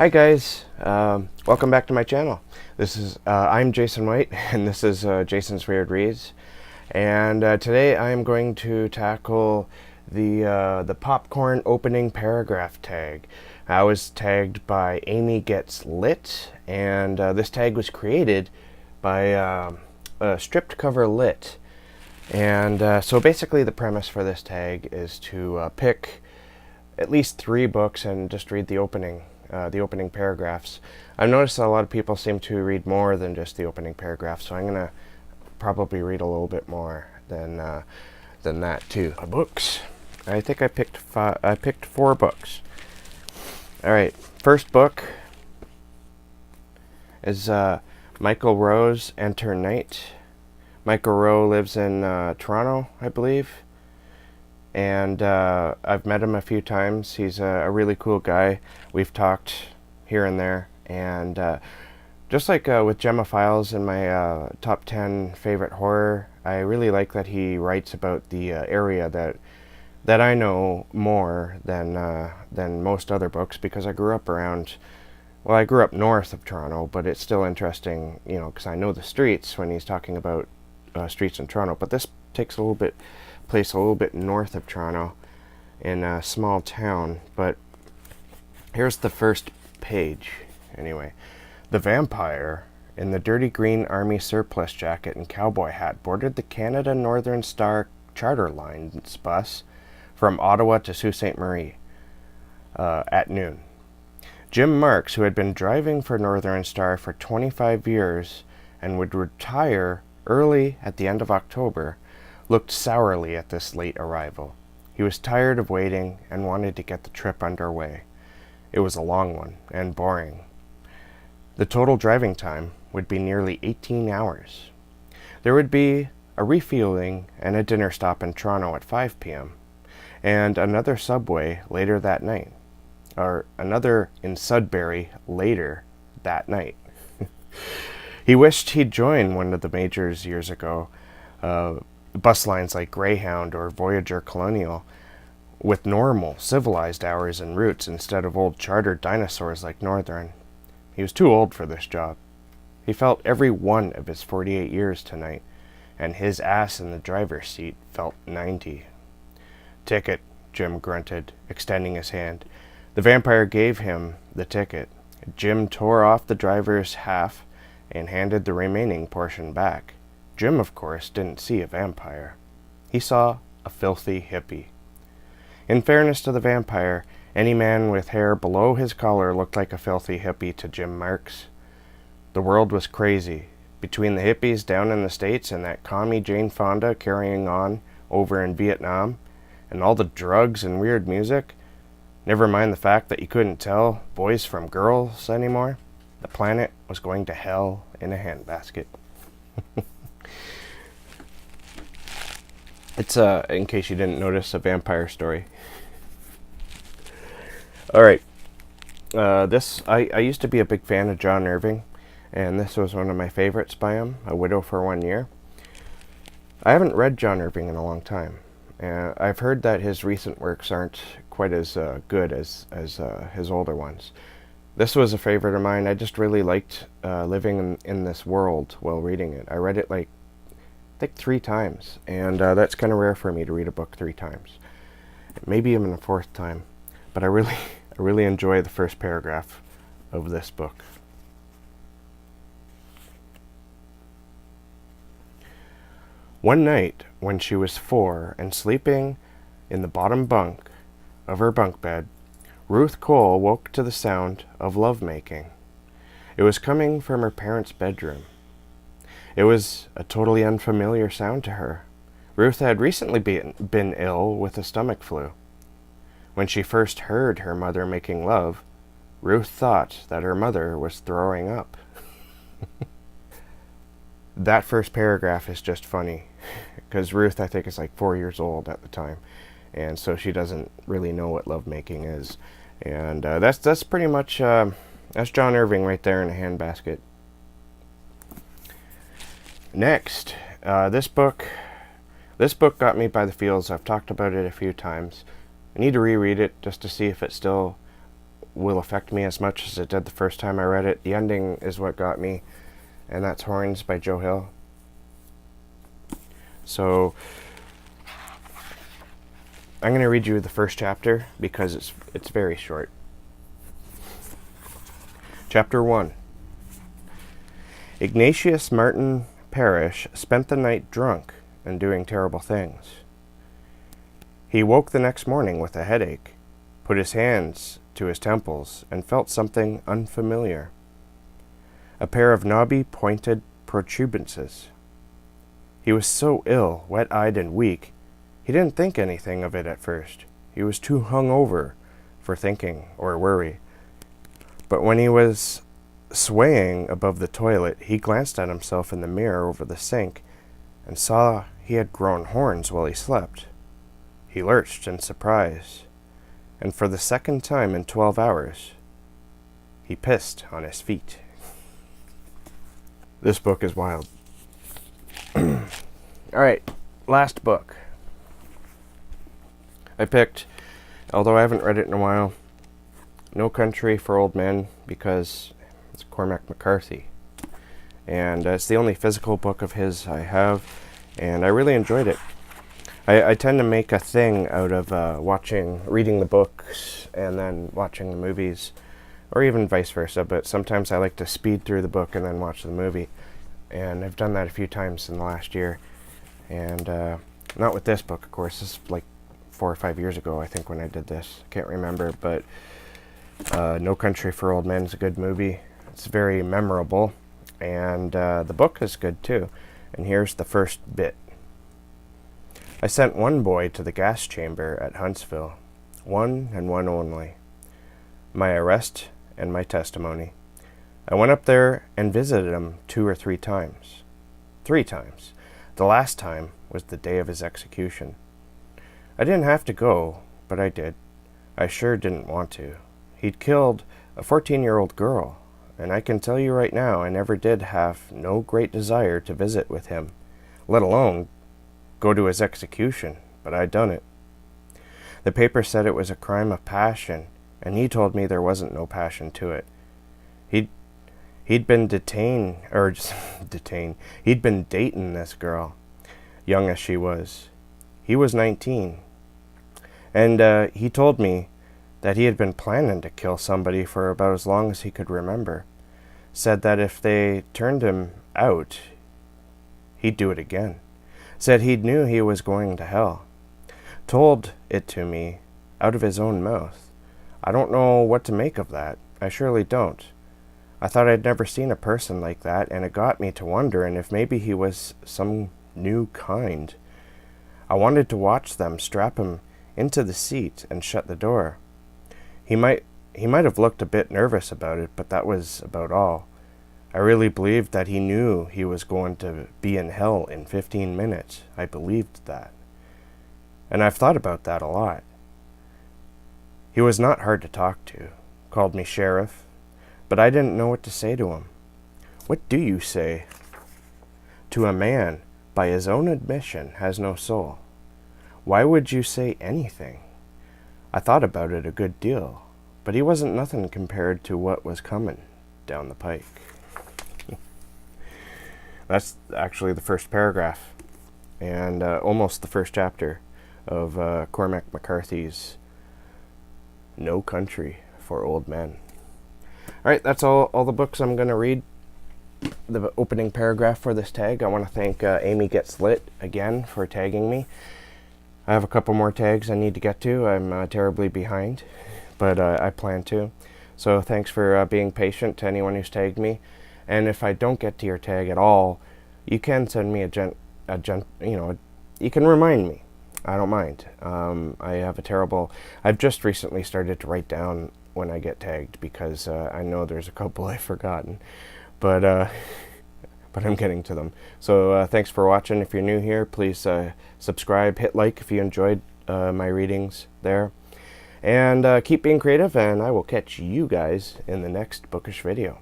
Hi guys, welcome back to my channel. I'm Jason White, and this is Jason's Weird Reads. And today I am going to tackle the popcorn opening paragraph tag. I was tagged by AmyGetsLit, and this tag was created by Stripped Cover Lit. And so basically the premise for this tag is to pick at least 3 books and just read the opening paragraphs. I've noticed that a lot of people seem to read more than just the opening paragraph, so I'm gonna probably read a little bit more than that too. Books. I think I picked 4 books. All right, first book is Michael Rowe's Enter Night. Michael Rowe lives in Toronto, I believe. And I've met him a few times. He's a really cool guy. We've talked here and there. And just like with Gemma Files in my top 10 favorite horror, I really like that he writes about the area that I know more than most other books, because I grew up north of Toronto, but it's still interesting, you know, because I know the streets when he's talking about streets in Toronto. But this takes place a little bit north of Toronto in a small town. But here's the first page anyway. The vampire in the dirty green army surplus jacket and cowboy hat boarded the Canada Northern Star Charter Line's bus from Ottawa to Sault Ste. Marie at noon. Jim Marks, who had been driving for Northern Star for 25 years and would retire early at the end of October, looked sourly at this late arrival. He was tired of waiting and wanted to get the trip underway. It was a long one and boring. The total driving time would be nearly 18 hours. There would be a refueling and a dinner stop in Toronto at 5 p.m. and another subway later that night, or another in Sudbury later that night. He wished he'd joined one of the majors years ago, bus lines like Greyhound or Voyager Colonial, with normal, civilized hours and routes instead of old chartered dinosaurs like Northern. He was too old for this job. He felt every one of his 48 years tonight, and his ass in the driver's seat felt 90. Ticket, Jim grunted, extending his hand. The vampire gave him the ticket. Jim tore off the driver's half and handed the remaining portion back. Jim, of course, didn't see a vampire. He saw a filthy hippie. In fairness to the vampire, any man with hair below his collar looked like a filthy hippie to Jim Marks. The world was crazy. Between the hippies down in the States and that commie Jane Fonda carrying on over in Vietnam, and all the drugs and weird music, never mind the fact that you couldn't tell boys from girls anymore, the planet was going to hell in a handbasket. It's, in case you didn't notice, a vampire story. Alright. I used to be a big fan of John Irving, and this was one of my favorites by him, A Widow for 1 Year. I haven't read John Irving in a long time. I've heard that his recent works aren't quite as good as his older ones. This was a favorite of mine. I just really liked living in this world while reading it. I read it I think 3 times, and that's kind of rare for me to read a book 3 times. Maybe even a 4th time, but I really enjoy the first paragraph of this book. One night when she was 4 and sleeping in the bottom bunk of her bunk bed, Ruth Cole woke to the sound of lovemaking. It was coming from her parents' bedroom. It was a totally unfamiliar sound to her. Ruth had recently been ill with a stomach flu. When she first heard her mother making love, Ruth thought that her mother was throwing up. That first paragraph is just funny, because Ruth, I think, is like 4 years old at the time, and so she doesn't really know what lovemaking is. And that's pretty much that's John Irving right there in a handbasket. Next, this book got me by the feels. I've talked about it a few times. I need to reread it just to see if it still will affect me as much as it did the first time I read it. The ending is what got me, and that's Horns by Joe Hill. So I'm going to read you the first chapter because it's very short. Chapter 1. Ignatius Martin Parrish spent the night drunk and doing terrible things. He woke the next morning with a headache, put his hands to his temples, and felt something unfamiliar. A pair of knobby, pointed protuberances. He was so ill, wet-eyed and weak, he didn't think anything of it at first. He was too hungover for thinking or worry. But when he was swaying above the toilet, he glanced at himself in the mirror over the sink and saw he had grown horns while he slept. He lurched in surprise, and for the second time in 12 hours, he pissed on his feet. This book is wild. Alright, last book. I picked, although I haven't read it in a while, No Country for Old Men, because it's Cormac McCarthy. And it's the only physical book of his I have, and I really enjoyed it. I tend to make a thing out of reading the books and then watching the movies, or even vice versa, but sometimes I like to speed through the book and then watch the movie. And I've done that a few times in the last year. And not with this book, of course. This is like 4 or 5 years ago, I think, when I did this. I can't remember, but No Country for Old Men is a good movie. It's very memorable, and the book is good too. And here's the first bit. I sent one boy to the gas chamber at Huntsville, one and one only. My arrest and my testimony. I went up there and visited him 2 or 3 times. 3 times. The last time was the day of his execution. I didn't have to go, but I did. I sure didn't want to. He'd killed a 14-year-old girl, and I can tell you right now I never did have no great desire to visit with him, let alone go to his execution, but I'd done it. The paper said it was a crime of passion, and he told me there wasn't no passion to it. He'd been he'd been dating this girl, young as she was. He was 19. And he told me that he had been planning to kill somebody for about as long as he could remember. Said that if they turned him out, he'd do it again. Said he knew he was going to hell. Told it to me out of his own mouth. I don't know what to make of that. I surely don't. I thought I'd never seen a person like that, and it got me to wondering if maybe he was some new kind. I wanted to watch them strap him into the seat and shut the door. He might have looked a bit nervous about it, but that was about all. I really believed that he knew he was going to be in hell in 15 minutes. I believed that. And I've thought about that a lot. He was not hard to talk to. Called me sheriff, but I didn't know what to say to him. What do you say to a man, by his own admission, has no soul? Why would you say anything? I thought about it a good deal, but he wasn't nothing compared to what was coming down the pike. That's actually the first paragraph, and almost the first chapter of Cormac McCarthy's No Country for Old Men. Alright, that's all the books I'm going to read. The opening paragraph for this tag. I want to thank AmyGetsLit again for tagging me. I have a couple more tags I need to get to. I'm terribly behind, but I plan to. So thanks for being patient to anyone who's tagged me. And if I don't get to your tag at all, you can send me you can remind me. I don't mind. I've just recently started to write down when I get tagged because I know there's a couple I've forgotten, but I'm getting to them. So thanks for watching. If you're new here, please subscribe, hit like if you enjoyed my readings there, and keep being creative, and I will catch you guys in the next bookish video.